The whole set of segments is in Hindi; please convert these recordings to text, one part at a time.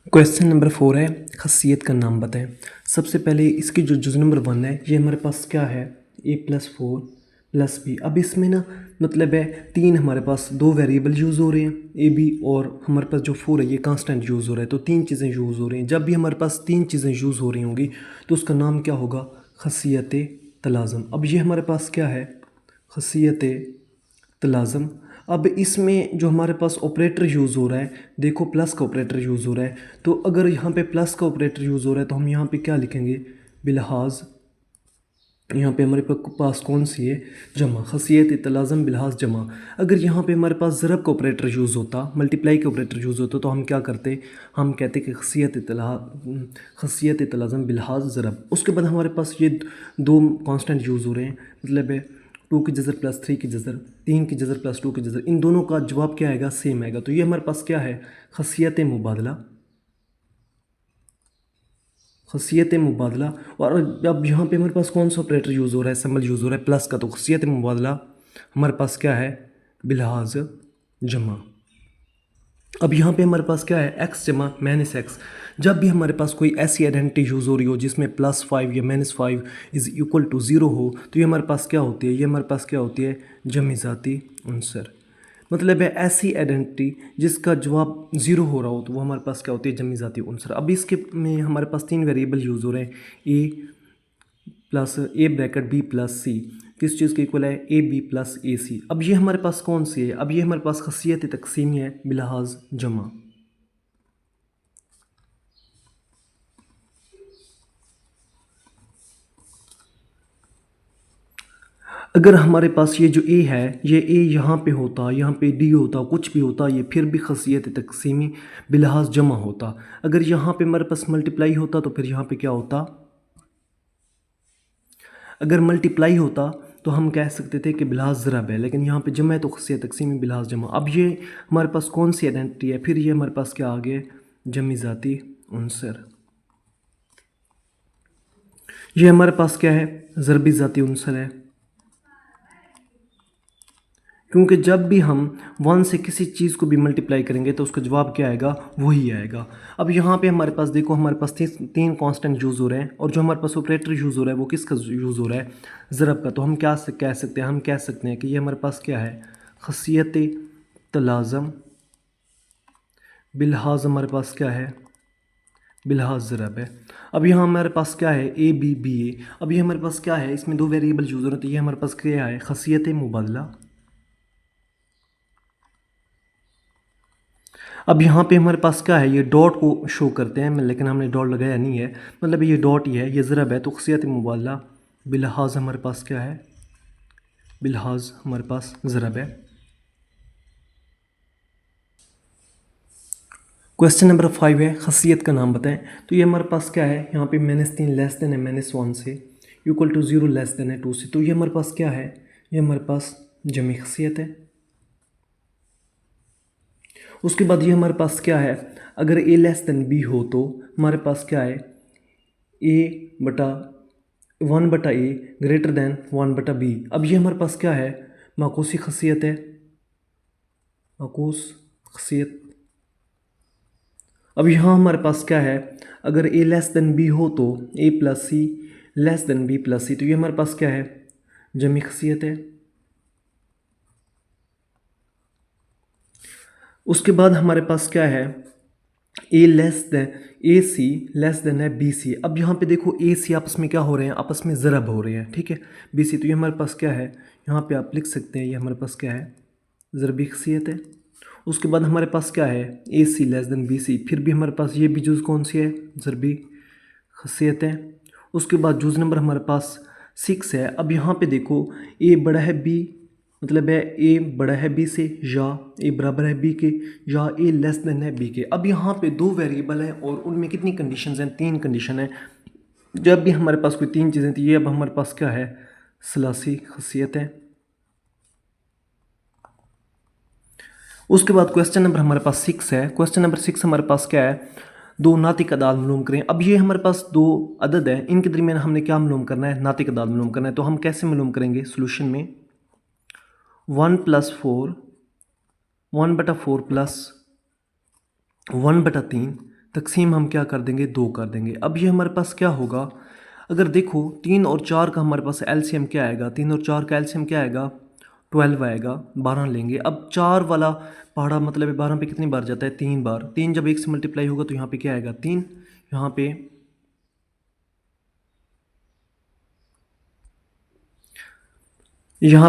क्वेश्चन नंबर 4 है, खसियत का नाम बताएं। सबसे पहले इसकी जो जुज़ नंबर 1 है, ये हमारे पास क्या है, a+4+b। अब इसमें ना मतलब है तीन, हमारे पास दो वेरिएबल यूज़ हो रहे हैं ए बी, और हमारे पास जो 4 है ये कांस्टेंट यूज़ हो रहा है। तो तीन चीज़ें यूज़ हो रही हैं। जब भी हमारे पास तीन चीज़ें यूज़ हो रही होंगी तो उसका नाम क्या होगा, खसियत तलाज़म। अब ये हमारे पास क्या है, खसियत तलाज़म। अब इसमें जो हमारे पास ऑपरेटर यूज़ हो रहा है, देखो प्लस का ऑपरेटर यूज़ हो रहा है। तो अगर यहाँ पे प्लस का ऑपरेटर यूज़ हो रहा है तो हम यहाँ पे क्या लिखेंगे, बिलहाज। यहाँ पे हमारे पास कौन सी है, जमा, खसियत तलाज़म बिलहाज जमा। अगर यहाँ पे हमारे पास ज़रब का ऑपरेटर यूज़ होता, मल्टीप्लाई का ऑपरेटर यूज़ होता, तो हम क्या करते, हम कहते कि खसियत तलाज़म बिलहाज ज़रब। उसके बाद हमारे पास ये दो कांस्टेंट यूज़ हो रहे हैं, मतलब है 2 की जज़र प्लस 3 की जज़र, 3 की जज़र प्लस 2 की जज़र। इन दोनों का जवाब क्या आएगा, सेम आएगा। तो ये हमारे पास क्या है, खसियत मुबादला, खसियत मुबादला। और अब यहाँ पे हमारे पास कौन सा ऑपरेटर यूज़ हो रहा है, सिंबल यूज़ हो रहा है प्लस का। तो खसियत मुबादला हमारे पास क्या है, बिलहाज जमा। अब यहाँ पे हमारे पास क्या है, एक्स जमा माइनस एक्स। जब भी हमारे पास कोई ऐसी आइडेंटिटी यूज़ हो रही हो जिसमें +5 या -5 इज़ इक्वल टू 0 हो, तो ये हमारे पास क्या होती है, ये हमारे पास क्या होती है, जमी ज़ाती उनसर। मतलब है ऐसी आइडेंटिटी जिसका जवाब 0 हो रहा हो तो वो हमारे पास क्या होती है, जमी ज़ाती उनसर। अब इसके में हमारे पास तीन वेरिएबल यूज़ हो रहे हैं, ए ब्रैकेट बी प्लस सी। किस चीज़ के इक्वल है, ए बी प्लस ए सी। अब ये हमारे पास कौन सी है, अब ये हमारे पास खसियत तकसीमी है बिलहाज जमा। अगर हमारे पास ये जो ए है, ये ए यहाँ पे होता, यहाँ पे डी होता, कुछ भी होता, ये फिर भी खसियत तकसीमी बिलहाज जमा होता। अगर यहाँ पे हमारे पास मल्टीप्लाई होता तो फिर यहाँ पे क्या होता, अगर मल्टीप्लाई होता तो हम कह सकते थे कि बिलहाज ज़रब है, लेकिन यहाँ पे जमा है तो खसियत तकसीमी बिलहाज जमा। अब ये हमारे पास कौन सी आइडेंटिटी है, फिर ये हमारे पास क्या आ गया, जमी ज़ाती उनसर। ये हमारे पास क्या है, ज़रबी ज़ाती उनसर है, क्योंकि जब भी हम 1 से किसी चीज़ को भी मल्टीप्लाई करेंगे तो उसका जवाब क्या आएगा, वही आएगा। अब यहाँ पे हमारे पास देखो, हमारे पास तीन कांस्टेंट यूज़ हो रहे हैं, और जो हमारे पास ऑपरेटर यूज़ हो रहा है वो किसका यूज़ हो रहा है, ज़रब का। तो हम क्या कह सकते हैं, हम कह सकते हैं कि ये हमारे पास क्या है, खसियत तलाज़म बिलहाज, हमारे पास क्या है, बिलहाज ज़रब है। अब यहाँ हमारे पास क्या है, ए बी बी ए। अब ये हमारे पास क्या है, इसमें दो वेरिएबल यूज़ हो रहे हैं, तो ये हमारे पास क्या है, खसियत मुबादला। अब यहाँ पे हमारे पास क्या है, ये डॉट को शो करते हैं, लेकिन हमने डॉट लगाया नहीं है, मतलब ये डॉट ही है, ये ज़रब है। तो खसियत मुबादला बिलहाज हमारे पास क्या है, बिलहाज हमारे पास ज़रब है। क्वेश्चन नंबर 5 है, खसियत का नाम बताएं। तो ये हमारे पास क्या है, यहाँ पे -3 लेस देन है -1 से, इक्वल टू 0 लेस देन है 2 से। तो ये हमारे पास क्या है, ये हमारे पास जमी खसियत है। उसके बाद ये हमारे पास क्या है, अगर ए लेस देन बी हो तो हमारे पास क्या है, ए बटा 1/a ग्रेटर दैन 1/b। अब ये हमारे पास क्या है, माकूसी खसियत है, माकूस खसियत। अब यहाँ हमारे पास क्या है, अगर a लेस देन b हो तो a plus C less than b plus C. तो ये हमारे पास क्या है, जमी खसियत है। उसके बाद हमारे पास क्या है, ए सी लेस देन है बी सी। अब यहाँ पे देखो ए सी आपस में क्या हो रहे हैं, आपस में ज़रब हो रहे हैं, ठीक है, बी सी। तो ये हमारे पास क्या है, यहाँ पे आप लिख सकते हैं, ये हमारे पास क्या है, ज़रबी खसियत है। उसके बाद हमारे पास क्या है, ए सी लेस देन बी सी, फिर भी हमारे पास ये भी जुज़ कौन सी है, ज़रबी खसियत है। उसके बाद जुज़ नंबर हमारे पास 6 है। अब यहाँ पे देखो, ए बड़ा है बी, मतलब है ए बड़ा है बी से, या ए बराबर है बी के, या ए लेस देन है बी के। अब यहाँ पे दो वेरिएबल हैं और उनमें कितनी कंडीशंस हैं, तीन कंडीशन है। जब भी हमारे पास कोई तीन चीज़ें थी, ये अब हमारे पास क्या है, सलासी खसियत है। उसके बाद क्वेश्चन नंबर हमारे पास 6 है। क्वेश्चन नंबर 6 हमारे पास क्या है, दो नातिक अदाद मालूम करें। अब ये हमारे पास दो अदद है, इनके दरमियान हमने क्या मालूम करना है, नातिक अदाद मालूम करना है। तो हम कैसे मालूम करेंगे, सोल्यूशन में 1+4 1/4 प्लस 1/3 तकसीम हम क्या कर देंगे, 2 कर देंगे। अब ये हमारे पास क्या होगा, अगर देखो 3 और 4 का हमारे पास एलसीएम क्या आएगा, 3 और 4 का एलसीएम क्या आएगा, 12 आएगा, 12 लेंगे। अब 4 वाला पहाड़ा मतलब 12 पे कितनी बार जाता है, 3 बार। 3 जब 1 से मल्टीप्लाई होगा तो यहाँ पे क्या आएगा, 3। यहाँ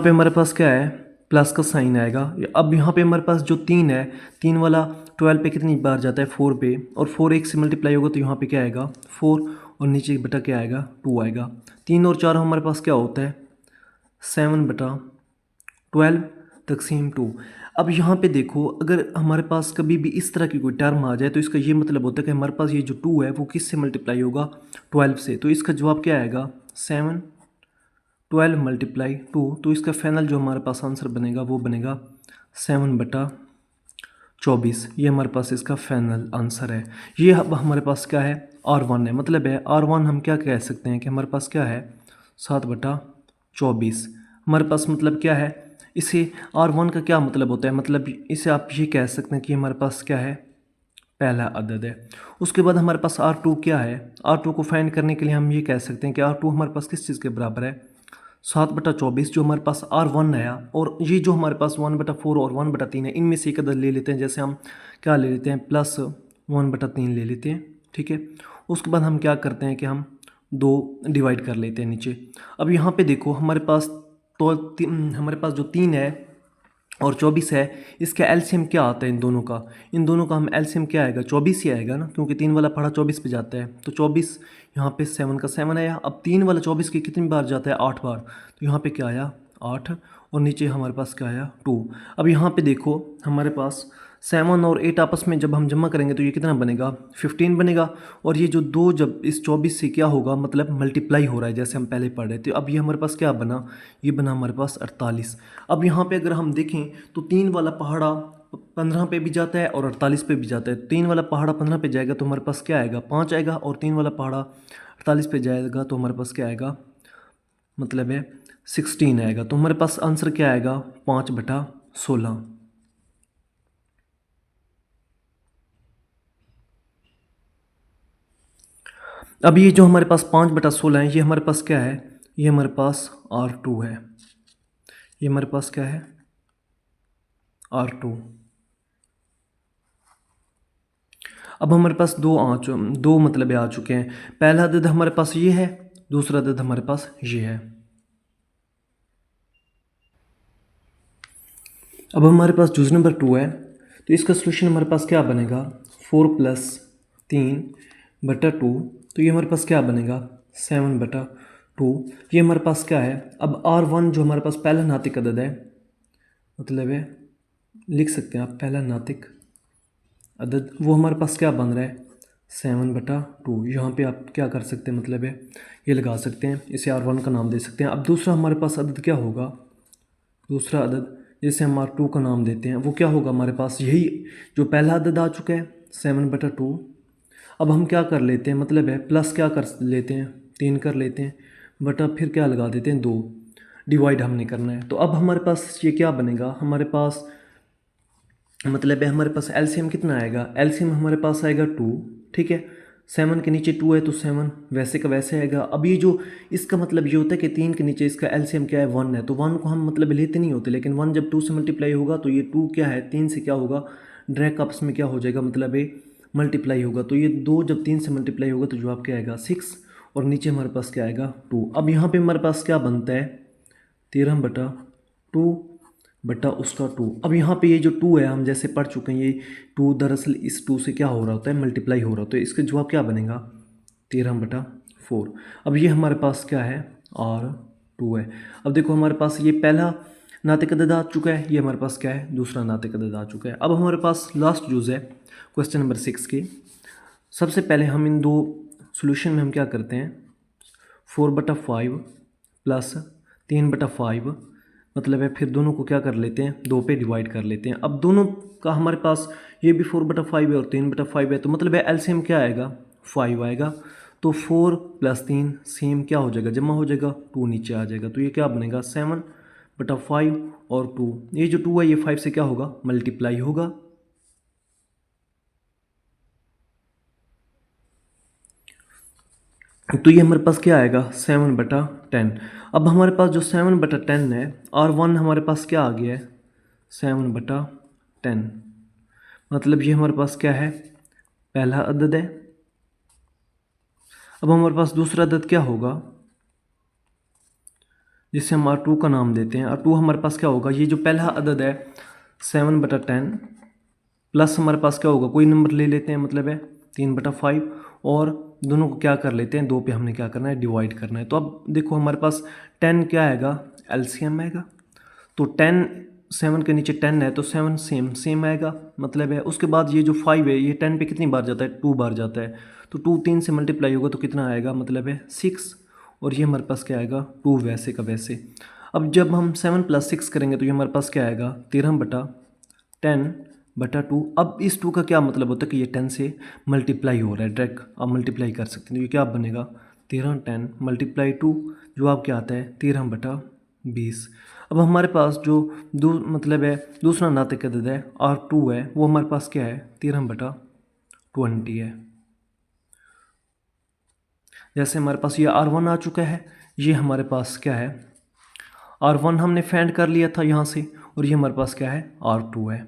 पे हमारे पास क्या है, प्लस का साइन आएगा। अब यहाँ पे हमारे पास जो 3 है, 3 वाला 12 पे कितनी बार जाता है, 4 पे, और 4 1 से मल्टीप्लाई होगा तो यहाँ पे क्या आएगा, 4, और नीचे बटा क्या आएगा, 2 आएगा। 3 और 4 हमारे पास क्या होता है, 7/12 तकसीम 2। अब यहाँ पे देखो, अगर हमारे पास कभी भी इस तरह की कोई टर्म आ जाए तो इसका ये मतलब होता है कि हमारे पास ये जो 2 है वो किस से मल्टीप्लाई होगा, 12 से। तो इसका जवाब क्या आएगा, 7/12 × 2। तो इसका फाइनल जो हमारे पास आंसर बनेगा वो बनेगा 7/24। ये हमारे पास इसका फाइनल आंसर है। ये अब हमारे पास क्या है, R1 है। मतलब है R1 हम क्या कह सकते हैं कि हमारे पास क्या है, 7/24 हमारे पास। मतलब क्या है, इसे R1 का क्या मतलब होता है, मतलब इसे आप ये कह सकते हैं कि हमारे पास क्या है, पहला अदद है। उसके बाद हमारे पास R2 क्या है, R2 को फाइंड करने के लिए हम ये कह सकते हैं कि R2 हमारे पास किस चीज़ के बराबर है, 7/24 जो हमारे पास R1 आया। और ये जो हमारे पास 1/4 और 1/3 है, इनमें से एक अदद ले लेते हैं। जैसे हम क्या ले लेते हैं, +1/3 ले लेते हैं, ठीक है। उसके बाद हम क्या करते हैं कि हम 2 डिवाइड कर लेते हैं नीचे। अब यहाँ पे देखो हमारे पास तो हमारे पास जो 3 है और 24 है, इसका एलसीएम क्या आता है इन दोनों का, इन दोनों का हम एलसीएम क्या आएगा, 24 ही आएगा ना, क्योंकि 3 वाला पढ़ा 24 पे जाता है। तो 24 यहाँ पे 7 का 7 आया। अब 3 वाला 24 की कितनी बार जाता है, 8 बार। तो यहाँ पे क्या आया, 8, और नीचे हमारे पास क्या आया, 2। अब यहाँ पे देखो हमारे पास 7 और 8 आपस में जब हम जमा करेंगे तो ये कितना बनेगा, 15 बनेगा। और ये जो 2 जब इस 24 से क्या होगा, मतलब मल्टीप्लाई हो रहा है जैसे हम पहले पढ़ रहे थे। अब ये हमारे पास क्या बना, ये बना हमारे पास 48। अब यहाँ पे अगर हम देखें तो 3 वाला पहाड़ा 15 पे भी जाता है और 48 पे भी जाता है। 3 वाला पहाड़ा 15 पे जाएगा तो हमारे पास क्या आएगा, 5 आएगा, और 3 वाला पहाड़ा 48 पे जाएगा तो हमारे पास क्या आएगा, मतलब है 16 आएगा। तो हमारे पास आंसर क्या आएगा, 5/16। अब ये जो हमारे पास 5/16 है, ये हमारे पास क्या है, ये हमारे पास R2 है। ये हमारे पास क्या है, R2। अब हमारे पास दो मतलब आ चुके हैं। पहला अदद हमारे पास ये है, दूसरा अदद हमारे पास ये है। अब हमारे पास जूज नंबर 2 है, तो इसका सोल्यूशन हमारे पास क्या बनेगा, 4 + 3/2। तो ये हमारे पास क्या बनेगा, 7/2। ये हमारे पास क्या है। अब R1 जो हमारे पास पहला नातिक अदद है, मतलब है लिख सकते हैं आप पहला नातिक अदद, वो हमारे पास क्या बन रहा है, 7/2। यहाँ पे आप क्या कर सकते हैं, मतलब है ये लगा सकते हैं, इसे R1 का नाम दे सकते हैं। अब दूसरा हमारे पास अदद क्या होगा, दूसरा अदद जिसे हम R2 का नाम देते हैं वो क्या होगा, हमारे पास यही जो पहला अदद आ चुका है, 7/2। अब हम क्या कर लेते हैं, मतलब है प्लस क्या कर लेते हैं, 3 कर लेते हैं, बटा फिर क्या लगा देते हैं, 2। डिवाइड हमने करना है। तो अब हमारे पास ये क्या बनेगा, हमारे पास मतलब है हमारे पास एलसीएम कितना आएगा, एलसीएम हमारे पास आएगा 2, ठीक है। 7 के नीचे 2 है तो 7 वैसे का वैसे आएगा। अब ये जो इसका मतलब ये होता है कि 3 के नीचे इसका एलसीएम क्या है, 1 है, तो 1 को हम मतलब लेते नहीं होते, लेकिन 1 जब 2 से मल्टीप्लाई होगा तो ये 2 क्या है, 3 से क्या होगा, डायरेक्ट आपस में क्या हो जाएगा, मतलब ये मल्टीप्लाई होगा। तो ये 2 जब 3 से मल्टीप्लाई होगा तो जवाब क्या आएगा, 6, और नीचे हमारे पास क्या आएगा, 2। अब यहाँ पर हमारे पास क्या बनता है, 13/2 बटा उसका 2। अब यहाँ पे ये जो 2 है हम जैसे पढ़ चुके हैं, ये 2 दरअसल इस 2 से क्या हो रहा होता है, मल्टीप्लाई हो रहा होता है। इसका जवाब क्या बनेगा, 13/4। अब ये हमारे पास क्या है, R2 है। अब देखो हमारे पास ये पहला नातिक अदद आ चुका है, ये हमारे पास क्या है, दूसरा नातिक अदद आ चुका है। अब हमारे पास लास्ट यूज़ है क्वेश्चन नंबर 6 के। सबसे पहले हम इन दो सोल्यूशन में हम क्या करते हैं, 4/5 + 3/5, मतलब है फिर दोनों को क्या कर लेते हैं, 2 पे डिवाइड कर लेते हैं। अब दोनों का हमारे पास ये भी 4/5 है और 3/5 है, तो मतलब है एलसीएम क्या आएगा, 5 आएगा। तो 4 + 3 सेम क्या हो जाएगा, जमा हो जाएगा, 2 नीचे आ जाएगा। तो ये क्या बनेगा, 7/5 और 2। ये जो 2 है ये 5 से क्या होगा, मल्टीप्लाई होगा। तो ये हमारे पास क्या आएगा 7/10। अब हमारे पास जो 7/10 है, R1 हमारे पास क्या आ गया है 7/10, मतलब ये हमारे पास क्या है पहला अदद है। अब हमारे पास दूसरा अदद क्या होगा जिससे हम R2 का नाम देते हैं। R2 हमारे पास क्या होगा, ये जो पहला अदद है 7/10 प्लस हमारे पास क्या होगा, कोई नंबर ले लेते हैं, मतलब है 3/5, और दोनों को क्या कर लेते हैं, 2 पे हमने क्या करना है डिवाइड करना है। तो अब देखो हमारे पास 10 क्या आएगा एलसीएम आएगा, तो 10 7 के नीचे 10 है तो 7 सेम सेम आएगा, मतलब है। उसके बाद ये जो 5 है ये 10 पे कितनी बार जाता है 2 बार जाता है, तो 2 3 से मल्टीप्लाई होगा तो कितना आएगा, मतलब है 6, और ये हमारे पास क्या आएगा 2 वैसे का वैसे। अब जब हम 7 + 6 करेंगे तो ये हमारे पास क्या आएगा 13/10/2। अब इस 2 का क्या मतलब होता है कि ये 10 से मल्टीप्लाई हो रहा है, डायरेक्ट आप मल्टीप्लाई कर सकते हैं। तो ये क्या बनेगा 13 10 × 2, जो आप क्या आता है 13/20। अब हमारे पास जो मतलब है दूसरा नातिक अदद है R2 है, वो हमारे पास क्या है 13/20 है। जैसे हमारे पास ये R1 आ चुका है, ये हमारे पास क्या है R1 हमने फाइंड कर लिया था यहाँ से, और ये हमारे पास क्या है R2 है।